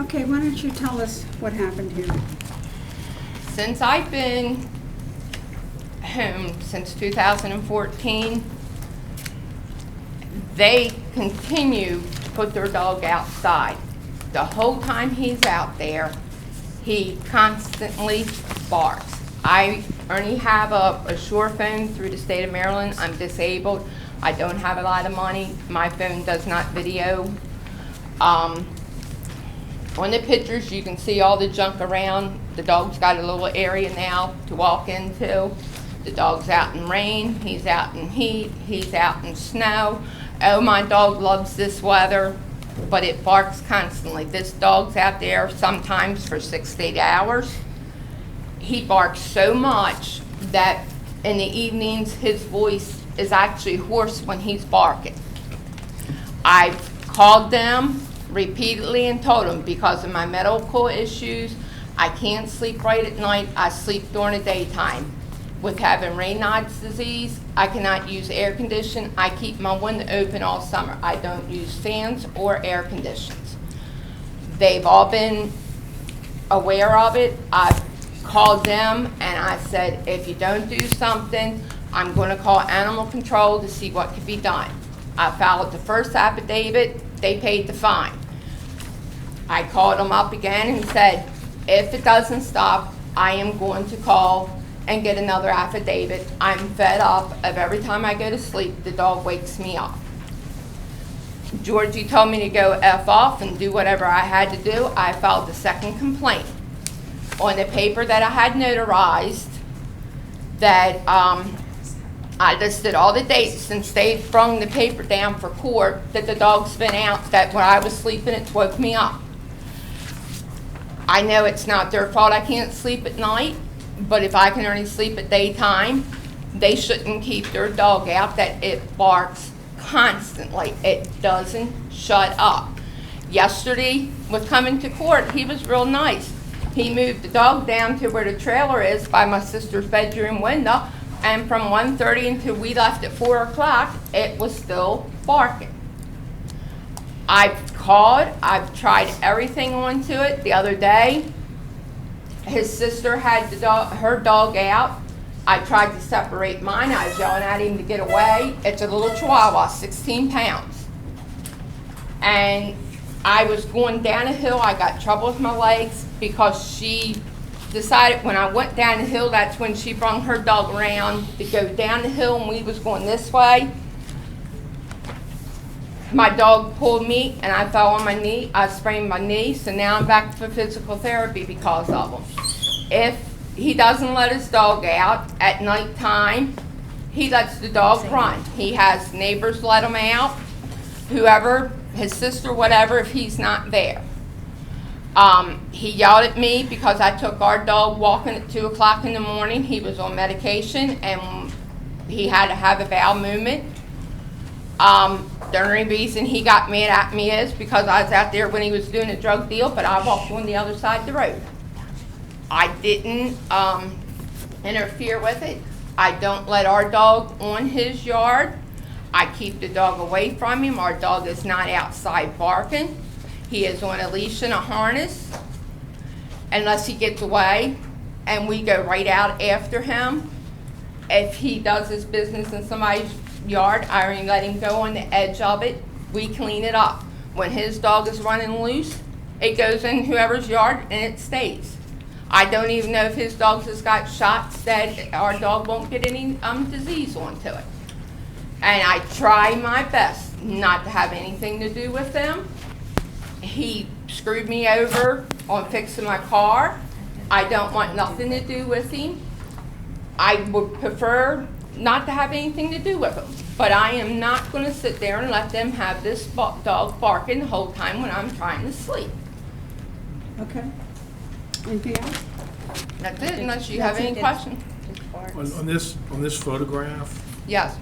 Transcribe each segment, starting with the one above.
Okay, why don't you tell us what happened here? Since I've been home since 2014, they continue to put their dog outside. The whole time he's out there, he constantly barks. I only have a Shure phone through the state of Maryland. I'm disabled. I don't have a lot of money. My phone does not video. On the pictures, you can see all the junk around. The dog's got a little area now to walk into. The dog's out in rain, he's out in heat, he's out in snow. Oh, my dog loves this weather, but it barks constantly. This dog's out there sometimes for 6 to 8 hours. He barks so much that in the evenings, his voice is actually hoarse when he's barking. I've called them repeatedly and told them because of my medical issues, I can't sleep right at night. I sleep during the daytime. With having Raynaud's disease, I cannot use air condition. I keep my window open all summer. I don't use fans or air conditions. They've all been aware of it. I've called them and I said, if you don't do something, I'm going to call animal control to see what can be done. I filed the first affidavit. They paid the fine. I called them up again and said, if it doesn't stop, I am going to call and get another affidavit. I'm fed up of every time I go to sleep, the dog wakes me up. Georgie told me to go F off and do whatever I had to do. I filed the second complaint. On the paper that I had notarized, that I listed all the dates since they brung the paper down for court that the dog's been out, that when I was sleeping it woke me up. I know it's not their fault I can't sleep at night, but if I can only sleep at daytime, they shouldn't keep their dog out, that it barks constantly. It doesn't shut up. Yesterday, with coming to court, he was real nice. He moved the dog down to where the trailer is by my sister's bedroom window, and from 1:30 until we left at 4 o'clock, it was still barking. I've called, I've tried everything onto it. The other day, his sister had her dog out. I tried to separate mine. I was yelling at him to get away. It's a little Chihuahua, 16 pounds. And I was going down a hill. I got trouble with my legs because she decided when I went down the hill, that's when she brought her dog around to go down the hill, and we was going this way. My dog pulled me and I fell on my knee. I sprained my knee, so now I'm back for physical therapy because of him. If he doesn't let his dog out at nighttime, he lets the dog run. He has neighbors let him out, whoever, his sister, whatever, if he's not there. He yelled at me because I took our dog walking at 2 o'clock in the morning. He was on medication and he had to have a bowel movement. The only reason he got mad at me is because I was out there when he was doing a drug deal, but I walked on the other side of the road. I didn't interfere with it. I don't let our dog on his yard. I keep the dog away from him. Our dog is not outside barking. He is on a leash and a harness unless he gets away, and we go right out after him. If he does his business in somebody's yard, I only let him go on the edge of it. We clean it up. When his dog is running loose, it goes in whoever's yard and it stays. I don't even know if his dog has got shots that our dog won't get any disease onto it. And I try my best not to have anything to do with them. He screwed me over on fixing my car. I don't want nothing to do with him. I would prefer not to have anything to do with him. But I am not going to sit there and let them have this dog barking the whole time when I'm trying to sleep. Okay. Anything else? That's it, unless you have any questions. On this photograph, Yes.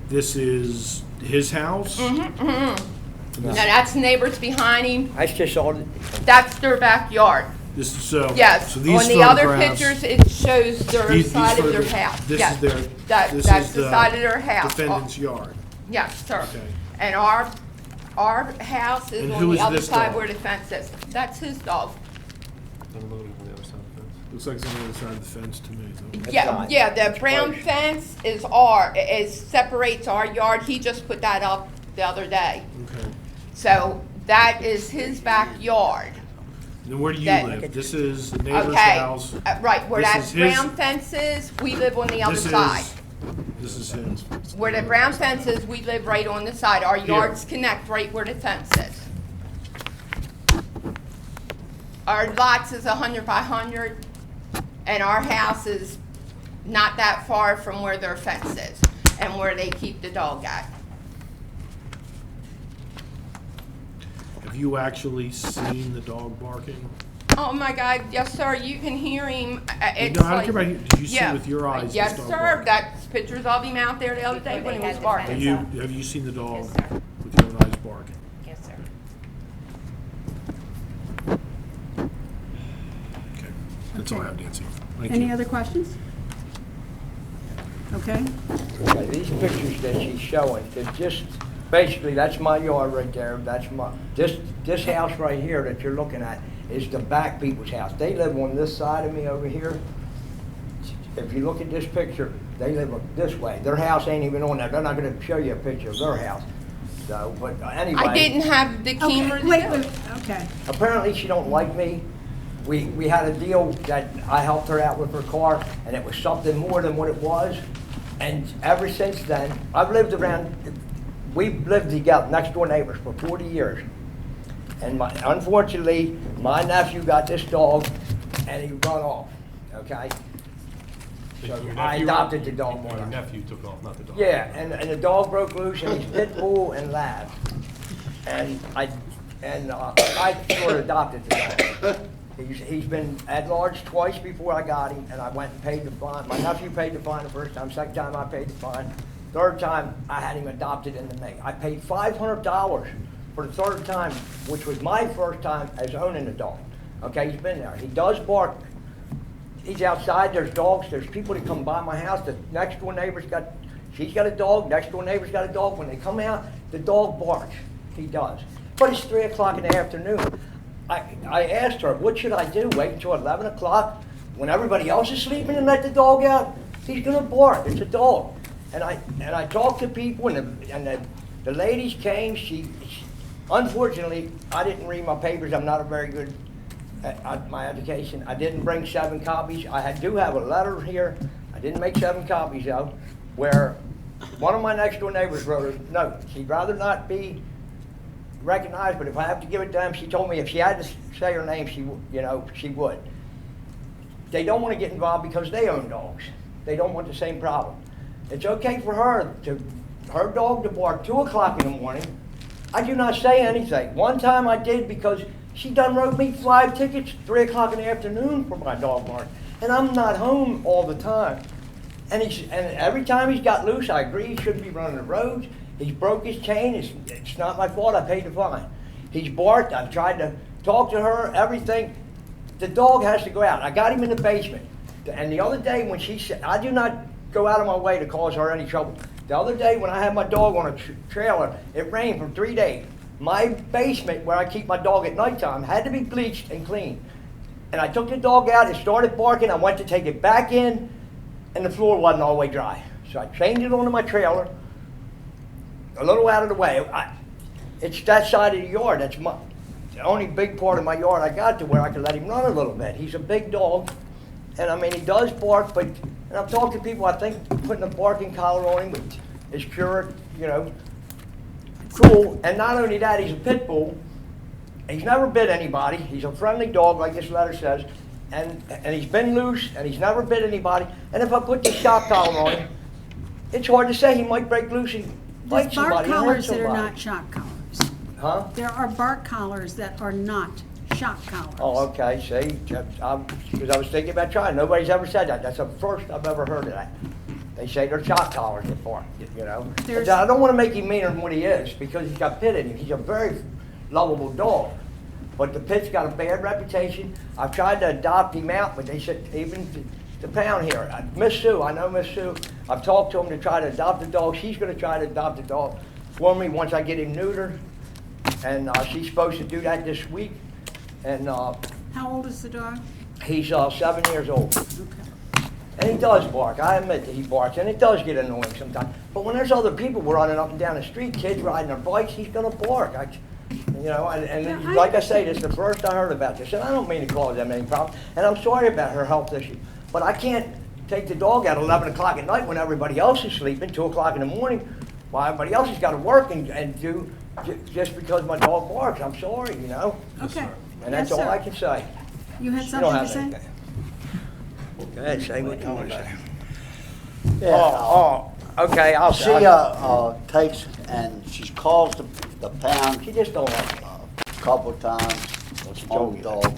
this is his house? Now that's neighbors behind him. I just saw it. That's their backyard. This is so. Yes. So these On the other photographs- pictures, it shows their these side of their photographs- house. This Yes. is their. That's this the is side of their house. Defendant's yard. Yes, sir. Okay. And our house is And on who the is other this side dog? where the fence is. That's his dog. Looks like it's on the other side of the fence to me, though. Yeah, not. yeah, the It's brown close. fence separates our yard. He just put that up the other day. Okay. So that is his backyard. Then where do you That- live? This is the neighbor's Okay, house. right, where This that is his- brown fence is, we live on the other This side. This is his. Where the brown fence is, we live right on the side. Our Here. yards connect right where the fence is. Our lots is 100 by 100, and our house is not that far from where their fence is and where they keep the dog at. Have you actually seen the dog barking? Oh my God, yes, sir, you can hear him. It's No, I don't like- care about you. Did you see Yeah. with your eyes this Yes, dog sir, barking? that's pictures of him out there the other day Before when they he was had the barking. Have you seen the dog Yes, sir. with your own eyes barking? Yes, sir. Okay, that's all I have, Nancy. Thank Any you. other questions? Okay, Okay, these pictures that she's showing, they're just, basically, that's my yard right there, that's my, this house right here that you're looking at is the back people's house. They live on this side of me over here. If you look at this picture, they live this way. Their house ain't even on that. They're not gonna show you a picture of their house. So, but anyway. I didn't have the camera. okay, to wait, do wait, it. okay. Apparently she don't like me. We had a deal that I helped her out with her car, and it was something more than what it was. And ever since then, I've lived around, we've lived together, next door neighbors for 40 years. And unfortunately, my nephew got this dog and he run off, okay? So Your I nephew- adopted the dog. Your nephew took off, not the dog. Yeah, and the dog broke loose, and he's pit bull and lab. And I sort of adopted the dog. He's been at large twice before I got him, and I went and paid the fine. My nephew paid the fine the first time, second time I paid the fine. Third time, I had him adopted into me. I paid $500 for the third time, which was my first time as owning a dog. Okay, he's been there. He does bark. He's outside, there's dogs, there's people that come by my house, the next door neighbor's she's got a dog, next door neighbor's got a dog. When they come out, the dog barks, he does. But it's 3 o'clock in the afternoon. I asked her, what should I do, wait until 11 o'clock when everybody else is sleeping and let the dog out? He's gonna bark, it's a dog. And I talked to people, and the ladies came, unfortunately, I didn't read my papers, I'm not a very good at my education. I didn't bring 7 copies. I do have a letter here. I didn't make 7 copies though, where one of my next door neighbors wrote a note. She'd rather not be recognized, but if I have to give it to them, she told me if she had to say her name, she would. They don't want to get involved because they own dogs. They don't want the same problem. It's okay for her dog to bark 2 o'clock in the morning. I do not say anything. One time I did because she done wrote me 5 tickets 3 o'clock in the afternoon for my dog bark. And I'm not home all the time. And every time he's got loose, I agree he shouldn't be running the roads. He's broke his chain, it's not my fault, I paid the fine. He's barked, I've tried to talk to her, everything. The dog has to go out. I got him in the basement. And the other day when she said, I do not go out of my way to cause her any trouble. The other day when I had my dog on a trailer, it rained for 3 days. My basement, where I keep my dog at nighttime, had to be bleached and cleaned. And I took the dog out, it started barking, I went to take it back in, and the floor wasn't all the way dry. So I changed it onto my trailer, a little out of the way. It's that side of the yard, that's the only big part of my yard I got to where I could let him run a little bit. He's a big dog, and I mean, he does bark, but, and I've talked to people, I think putting a barking collar on him is pure, cool. And not only that, he's a pit bull. He's never bit anybody. He's a friendly dog, like this letter says. And he's been loose, and he's never bit anybody. And if I put the shock collar on him, it's hard to say. He might break loose and bite There's bark somebody and hurt collars that somebody. are not shock collars. Huh? There are bark collars that are not shock collars. Oh, okay, see, because I was thinking about trying. Nobody's ever said that. That's the first I've ever heard of that. They say they're shock collars that bark, There's- I don't want to make him meaner than what he is, because he's got pit in him. He's a very lovable dog. But the pit's got a bad reputation. I've tried to adopt him out, but they said, even the pound here, Miss Sue, I know Miss Sue. I've talked to him to try to adopt the dog. She's going to try to adopt the dog for me once I get him neutered. And she's supposed to do that this week. And How old is the dog? he's 7 years old. Okay. And he does bark. I admit that he barks, and it does get annoying sometimes. But when there's other people running up and down the street, kids riding their bikes, he's gonna bark. And like I say, this is the first I heard about this, and I don't mean to cause them any problems. And I'm sorry about her health issue, but I can't take the dog out at 11 o'clock at night when everybody else is sleeping, 2 o'clock in the morning, while everybody else has got to work and do just because my dog barks. I'm sorry, you know. Okay. And that's Yes, all sir. I can say. You had You something don't to have say? anything. Go ahead, say what you want to say. Yeah, Okay, I'll she say. takes and she calls the pound She just don't like me. a couple times She on told the me dog.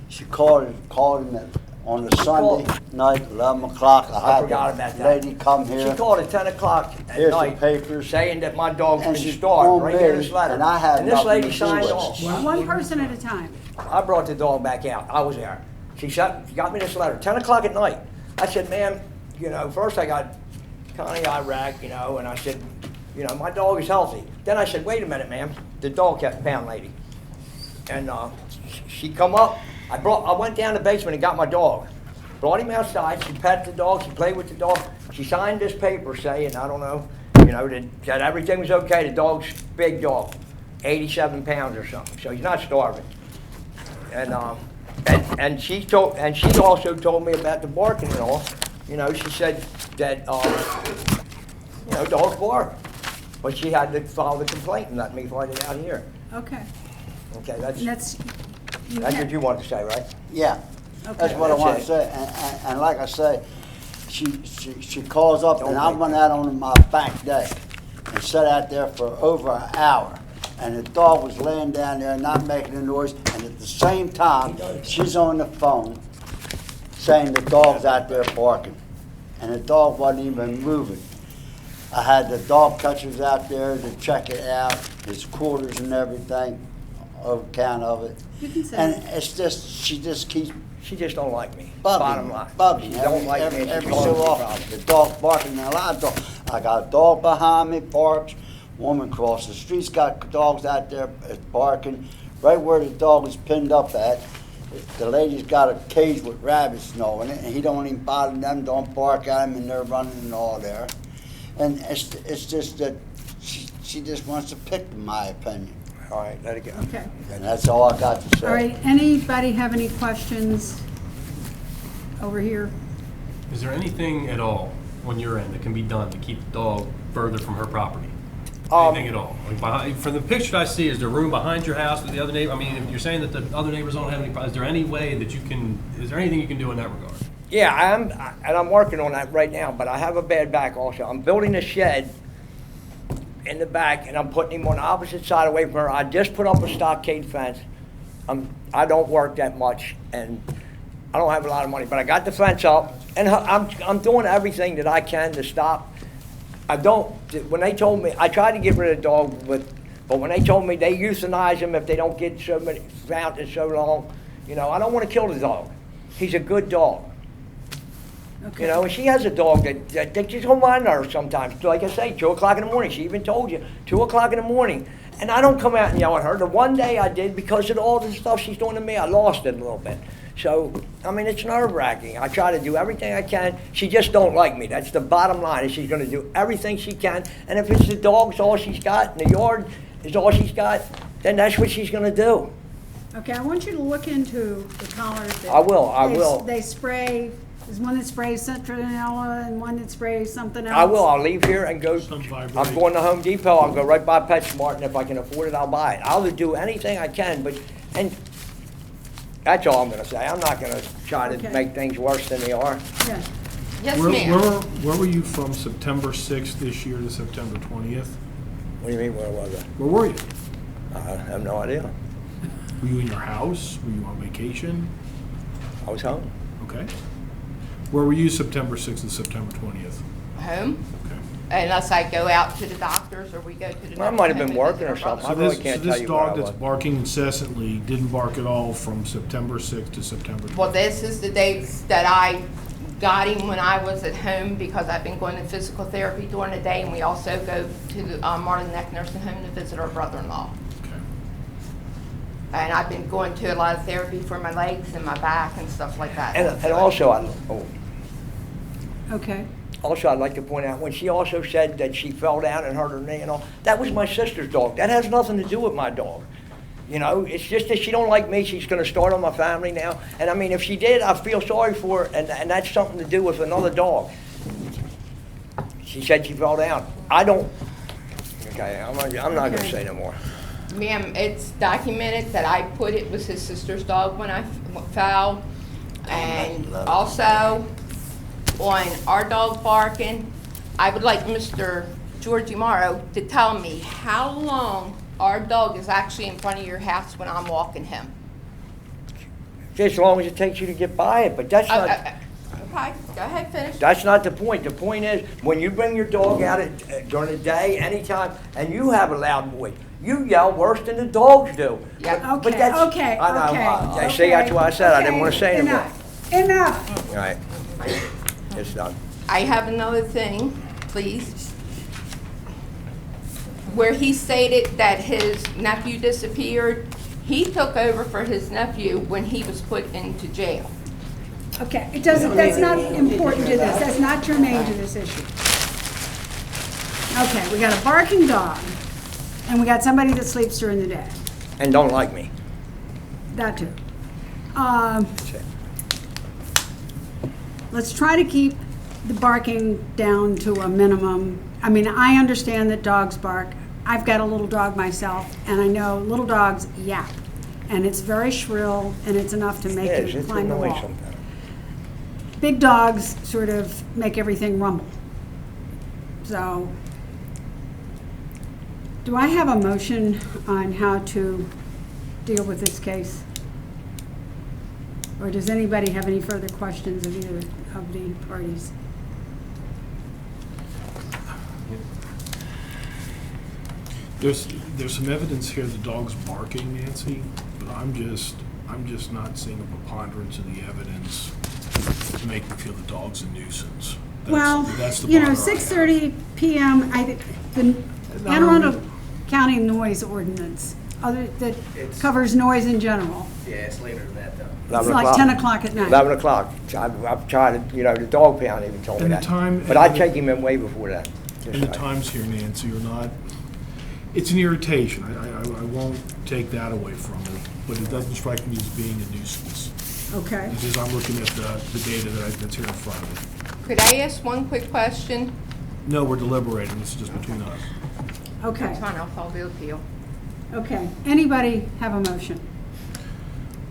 She called him on the Sunday night, 11 o'clock. I had forgot the about that. lady come She here. called at 10 o'clock at Here's the night, papers. saying that my dog's And been she starved, called right here in me, this letter. and I had And this nothing lady to do signed with it. off. One person at a time. I brought the dog back out. I was there. She got me this letter, 10 o'clock at night. I said, ma'am, you know, first I got Connie Iraq, you know, and I said, you know, my dog is healthy. Then I said, wait a minute, ma'am, the dog kept pound lady. And she come up, I went down the basement and got my dog. Brought him outside, she pet the dog, she played with the dog. She signed this paper saying, I don't know, you know, that everything was okay. The dog's a big dog, 87 pounds or something, so he's not starving. And she also told me about the barking and all. You know, she said that, you know, dogs bark. But she had to file the complaint and let me find it out here. Okay. Okay, And that's you what had- you wanted to say, right? Yeah, Okay. that's what I want to That's say. And like I say, she calls up and I Don't went out on my back deck and sat out there for over an hour. And the dog was laying down there not making a noise. And at the same time, she's on the phone saying the dog's out there barking. And the dog wasn't even moving. I had the dog catchers out there to check it out, his quarters and everything, over count of it. You can say And it. it's just, she just keeps She just don't like me, bottom line. bugging. She don't like me, and she's Every causing so me often, problems. the dog's barking. Now, a lot of dogs. I got a dog behind me, barks. Woman across the street's got dogs out there barking. Right where the dog is pinned up at, the lady's got a cage with rabbits and all in it, and he don't even bother them, don't bark at him, and they're running and all there. And it's just that she just wants to pick, in my opinion. All right, let it go. Okay. And that's all I got to say. All right, anybody have any questions over here? Is there anything at all on your end that can be done to keep the dog further from her property? Anything at all? Like behind, from the picture I see, is there room behind your house with the other neighbor? I mean, if you're saying that the other neighbors don't have any problems, is there any way that you can, is there anything you can do in that regard? Yeah, I'm working on that right now, but I have a bad back also. I'm building a shed in the back, and I'm putting him on the opposite side away from her. I just put up a stockade fence. I don't work that much, and I don't have a lot of money, but I got the fence up, and I'm doing everything that I can to stop. When they told me, I tried to get rid of the dog, but when they told me they euthanize him if they don't get so many found in so long, you know, I don't want to kill the dog. He's a good dog. Okay. You know, and she has a dog that gets on my nerves sometimes. Like I say, 2 o'clock in the morning. She even told you, 2 o'clock in the morning. And I don't come out and yell at her. The one day I did, because of all the stuff she's doing to me, I lost it a little bit. So, I mean, it's nerve-wracking. I try to do everything I can. She just don't like me. That's the bottom line, is she's going to do everything she can. And if it's the dog's all she's got, and the yard is all she's got, then that's what she's going to do. Okay, I want you to look into the collars. that I will. They spray, there's one that sprays citronella and one that sprays something else. I will. I'll leave here and go. Some vibrate. I'm going to Home Depot. I'll go right by PetSmart, and if I can afford it, I'll buy it. I'll do anything I can, and that's all I'm going to say. I'm not going to try to Okay. make things worse than they are. Yeah. Yes, ma'am. Where were you from September 6th this year to September 20th? What do you mean, where was I? Where were you? I have no idea. Were you in your house? Were you on vacation? I was home. Okay. Where were you September 6th to September 20th? Home, Okay. unless I go out to the doctors or we go to the. I might have been nursing home to working visit or our something. brother. I really can't tell this you where I dog that's was. barking incessantly didn't bark at all from September 6th to September 20th? Well, this is the dates that I got him when I was at home, because I've been going to physical therapy during the day, and we also go to the Martin Neck Nursing Home to visit our brother-in-law. Okay. And I've been going to a lot of therapy for my legs and my back and stuff like that. And also, Okay, also, I'd like to point out, when she also said that she fell down and hurt her knee and all, that was my sister's dog. That has nothing to do with my dog. You know, it's just that she don't like me, she's gonna start on my family now. And I mean, if she did, I feel sorry for her, and that's something to do with another dog. She said she fell down. I don't, okay, I'm not gonna Okay. say no more. Ma'am, it's documented that I put it was his sister's dog when I fell. And also, on our dog barking, I would like Mr. Georgie Morrow to tell me how long our dog is actually in front of your house when I'm walking him. Just as long as it takes you to get by it, but that's not, Okay, go ahead, finish. that's not the point. The point is, when you bring your dog out during the day, anytime, and you have a loud voice, you yell worse than the dogs do. Yep. But okay, that's- okay, I know, okay. see, that's why I said I didn't want to say Okay, anymore. Enough. All right, it's done. I have another thing, please. Where he stated that his nephew disappeared, he took over for his nephew when he was put into jail. Okay, it doesn't, that's not important to this, that's not germane to this issue. Okay, we got a barking dog, and we got somebody that sleeps during the day, And don't like me. that too. That's it. Let's try to keep the barking down to a minimum. I mean, I understand that dogs bark. I've got a little dog myself, and I know little dogs yap, and it's very shrill, and it's enough to make It is, you it's climb the annoying wall. sometimes. Big dogs sort of make everything rumble. So, do I have a motion on how to deal with this case? Or does anybody have any further questions of either of the parties? There's some evidence here the dog's barking, Nancy, but I'm just not seeing a preponderance of the evidence to make me feel the dog's a nuisance. Well, That's the you know, bar I have. 6:30 PM, I think, the Anne Arundel County Noise Ordinance, that covers noise in general. Yeah, it's later than that, though. It's 11 like o'clock. 10 o'clock at night. 11 o'clock. I've tried to, the dog pound even told me And the that. time- But I take him in way before that. Just And the like- times here, Nancy, are not, it's an irritation. I won't take that away from it, but it doesn't strike me as being a nuisance. Okay. It's just I'm looking at the data that's here in front of me. Could I ask one quick question? No, we're deliberating. This is just between us. Okay, That's fine, I'll follow the appeal. okay. Anybody have a motion?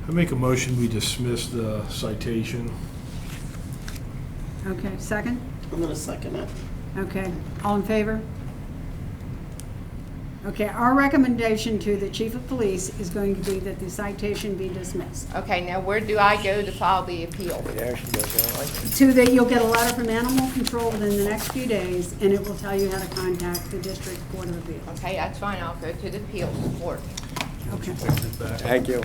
I make a motion, we dismiss the citation. Okay, second? I'm gonna second it. Okay, all in favor? Okay, our recommendation to the chief of police is going to be that the citation be dismissed. Okay, now where do I go to file the appeal? There she goes, I like it. To that, you'll get a letter from animal control within the next few days, and it will tell you how to contact the district court of appeals. Okay, that's fine, I'll go to the appeals court. Okay. Thank you.